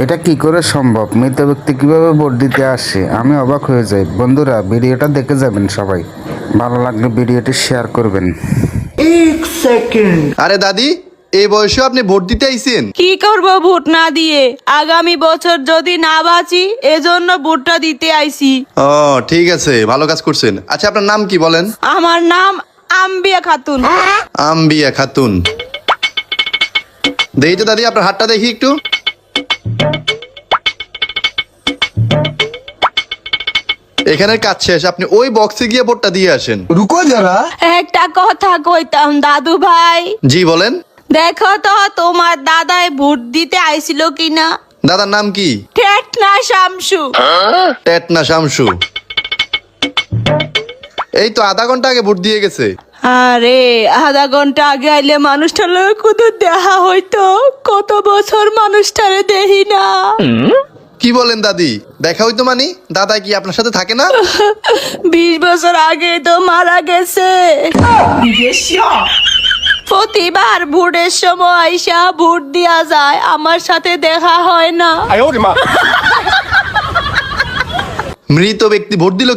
এটা কি করে সম্ভব? মৃত ব্যক্তি কিভাবে ভোট দিতে আসে? আমি অবাক হয়ে যাই। বন্ধুরা, ভিডিওটা দেখে যাবেন সবাই। ভালো লাগলে ভিডিওটি শেয়ার করবেন। আরে দাদি, এই বয়সে আপনি ভোট দিতে আইছেন? কি করব ভোট না দিয়ে? আগামী বছর যদি না বাঁচি এজন্য ভোটটা দিতে আইছি। ও ঠিক আছে, ভালো কাজ করছেন। আচ্ছা, আপনার নাম কি বলেন? আমার নাম আম্বিয়া খাতুন। আম্বিয়া খাতুন। দেখি তো দাদি, আপনার হাতটা দেখি একটু। এখানের কাজ শেষ, আপনি ওই বক্সে গিয়ে ভোটটা দিয়ে আসেন। रुको जरा। একটা কথা কইতাম দাদু ভাই, জি বলেন। দেখো তো তোমার দাদাই ভোট দিতে আইছিল কিনা। দাদার নাম কি? ঠেট না শামসু। টেটনা শামসু। এই তো আধা ঘন্টা আগে ভোট দিয়ে গেছে। আরে আধা ঘন্টা আগে আইলে মানুষটার কত দেখা হইতো, কত বছর মানুষটারে দেখি না। কি বলেন দাদি, দেখা হইতো মানে? দাদা কি আপনার সাথে থাকে না? 20 বছর আগে তো মারা গেছে। প্রতিবার ভোটের সময় আইসা ভোট দিয়া যায়, আমার সাথে দেখা হয় না। মৃত ব্যক্তি ভোট দিল